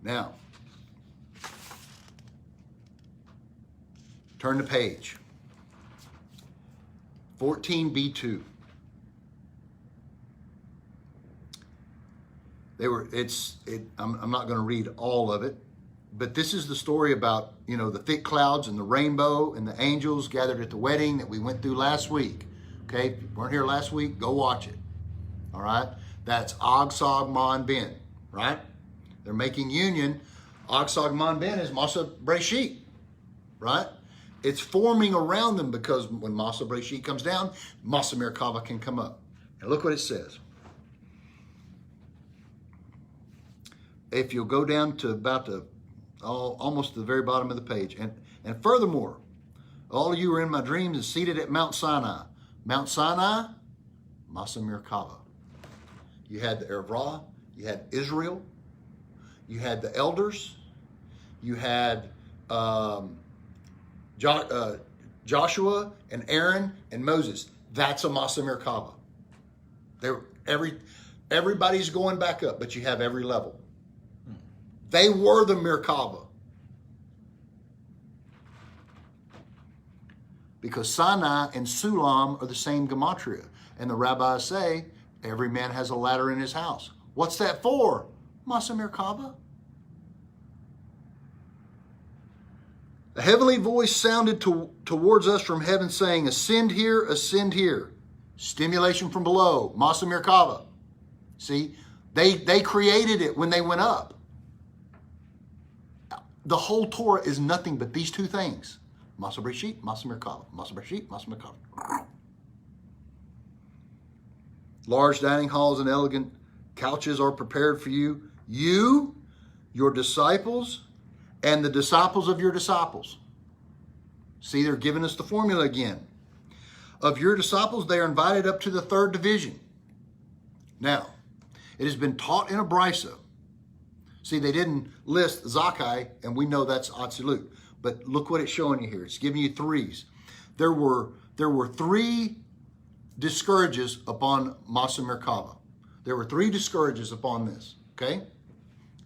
Now, turn the page. 14b2. I'm not going to read all of it, but this is the story about, the thick clouds and the rainbow and the angels gathered at the wedding that we went through last week. Okay, if you weren't here last week, go watch it. All right, that's Og Sog Mon Ben, right? They're making union. Og Sog Mon Ben is Masa Breshit, right? It's forming around them because when Masa Breshit comes down, Masa Merkava can come up. And look what it says. If you'll go down to about almost the very bottom of the page. And furthermore, all of you are in my dreams and seated at Mount Sinai. Mount Sinai, Masa Merkava. You had the Erev Ra, you had Israel, you had the elders, you had Joshua and Aaron and Moses. That's a Masa Merkava. Everybody's going back up, but you have every level. They were the Merkava. Because Sinai and Sulam are the same gematria. And the rabbis say, every man has a ladder in his house. What's that for? Masa Merkava. A heavenly voice sounded towards us from heaven saying, ascend here, ascend here. Stimulation from below, Masa Merkava. See, they created it when they went up. The whole Torah is nothing but these two things. Masa Breshit, Masa Merkava. Masa Breshit, Masa Merkava. Large dining halls and elegant couches are prepared for you. You, your disciples, and the disciples of your disciples. See, they're giving us the formula again. Of your disciples, they are invited up to the third division. Now, it has been taught in a brisa. See, they didn't list Zakai, and we know that's Atzilut. But look what it's showing you here. It's giving you threes. There were three discourages upon Masa Merkava. There were three discourages upon this, okay?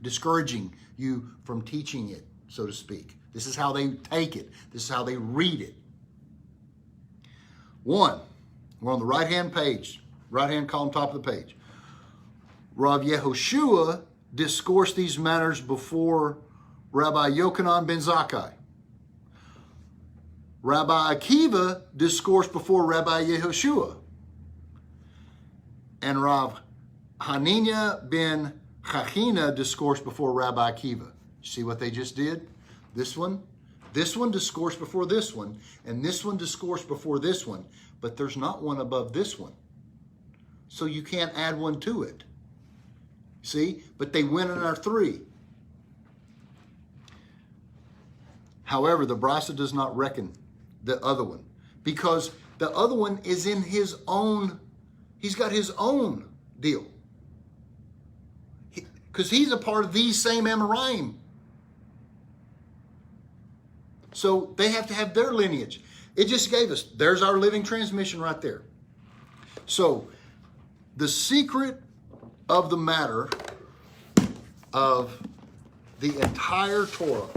Discouraging you from teaching it, so to speak. This is how they take it. This is how they read it. One, we're on the right-hand page, right-hand column, top of the page. Rav Yehoshua discoursed these matters before Rabbi Yochanan ben Zakkai. Rabbi Akiva discoursed before Rabbi Yehoshua. And Rav Hananiah ben Chachina discoursed before Rabbi Akiva. See what they just did? This one discoursed before this one, and this one discoursed before this one, but there's not one above this one. So you can't add one to it. See? But they went in our three. However, the Brisa does not reckon the other one, because the other one is in his own, he's got his own deal. Because he's a part of these same Amoraim. So they have to have their lineage. It just gave us, there's our living transmission right there. So the secret of the matter of the entire Torah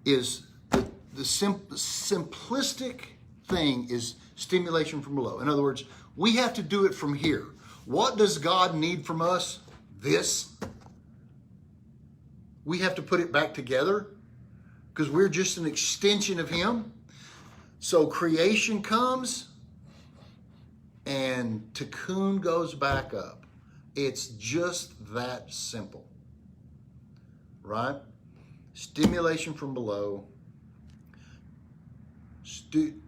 is the simplistic thing is stimulation from below. In other words, we have to do it from here. What does God need from us? This. We have to put it back together because we're just an extension of Him. So creation comes, and tikkun goes back up. It's just that simple, right? Stimulation from below,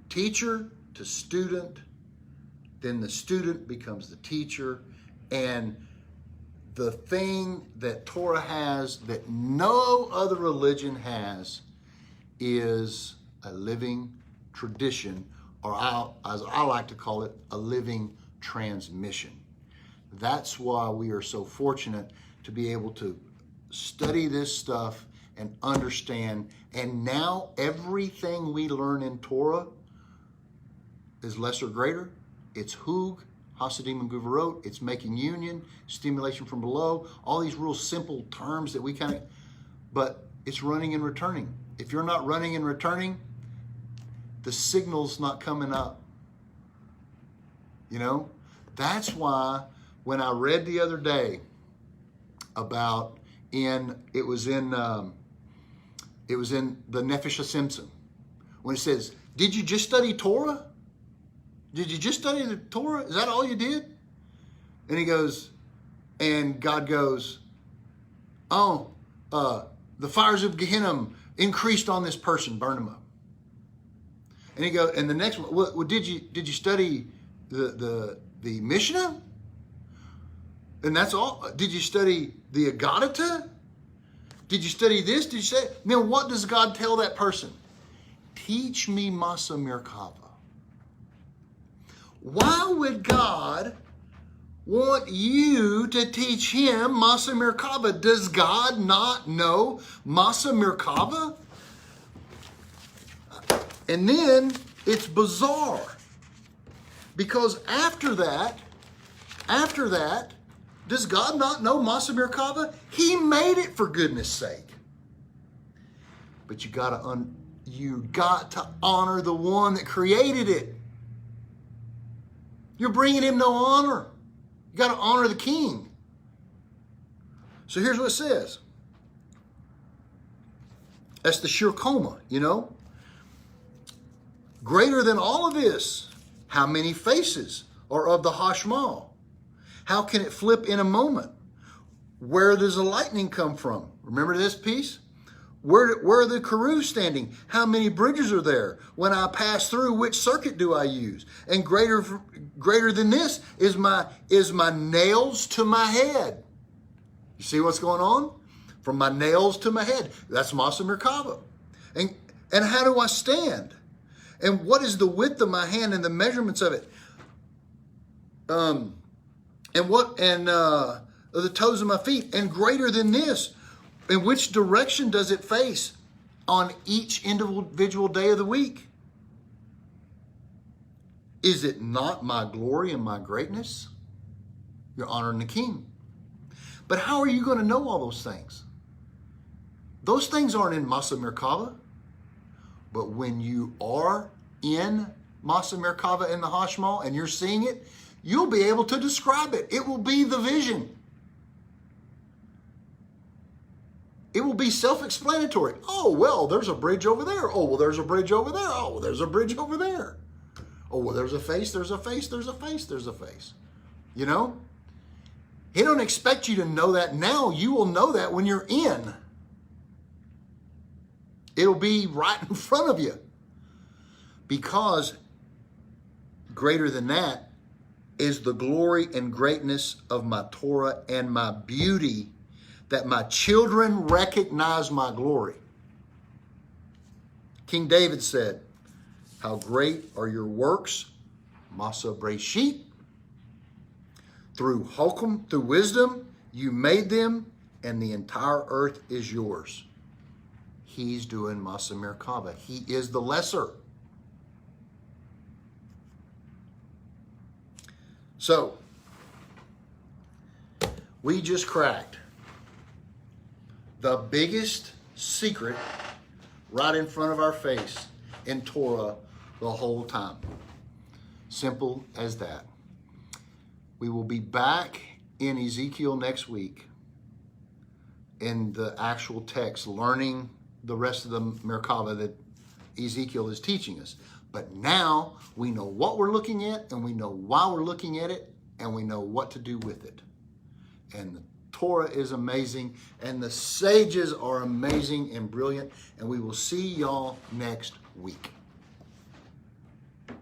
teacher to student, then the student becomes the teacher, and the thing that Torah has that no other religion has is a living tradition, or as I like to call it, a living transmission. That's why we are so fortunate to be able to study this stuff and understand. And now everything we learn in Torah is lesser greater. It's hug, Hasidim and Guvarot. It's making union, stimulation from below. All these real simple terms that we but it's running and returning. If you're not running and returning, the signal's not coming up. You know, that's why when I read the other day about it was in the Nefesh HaSimsim, when it says, did you just study Torah? Did you just study the Torah? Is that all you did? And he goes, and God goes, the fires of Gehenna increased on this person, burn them up. And he goes, and the next one, well, did you study the Mishnah? And that's all. Did you study the Agadata? Did you study this? Did you say? Then what does God tell that person? Teach me Masa Merkava. Why would God want you to teach him Masa Merkava? Does God not know Masa Merkava? And then it's bizarre, because after that, does God not know Masa Merkava? He made it, for goodness sake. But you got to honor the one that created it. You're bringing him no honor. You got to honor the king. So here's what it says. That's the Shir Koma, you know. Greater than all of this, how many faces are of the Hashmal? How can it flip in a moment? Where does the lightning come from? Remember this piece? Where are the Karus standing? How many bridges are there? When I pass through, which circuit do I use? And greater than this is my nails to my head. You see what's going on? From my nails to my head. That's Masa Merkava. And how do I stand? And what is the width of my hand and the measurements of it? And the toes of my feet. And greater than this, in which direction does it face on each individual day of the week? Is it not my glory and my greatness? You're honoring the king. But how are you going to know all those things? Those things aren't in Masa Merkava. But when you are in Masa Merkava in the Hashmal and you're seeing it, you'll be able to describe it. It will be the vision. It will be self-explanatory. Oh, well, there's a bridge over there. Oh, well, there's a bridge over there. Oh, well, there's a bridge over there. Oh, well, there's a face, there's a face, there's a face, there's a face. You know? He don't expect you to know that now. You will know that when you're in. It'll be right in front of you. Because greater than that is the glory and greatness of my Torah and my beauty, that my children recognize my glory. King David said, how great are your works, Masa Breshit. Through Hokum, through wisdom, you made them, and the entire earth is yours. He's doing Masa Merkava. He is the lesser. So, we just cracked the biggest secret right in front of our face in Torah the whole time. Simple as that. We will be back in Ezekiel next week in the actual text, learning the rest of the Merkava that Ezekiel is teaching us. But now we know what we're looking at, and we know why we're looking at it, and we know what to do with it. And the Torah is amazing, and the sages are amazing and brilliant, and we will see y'all next week.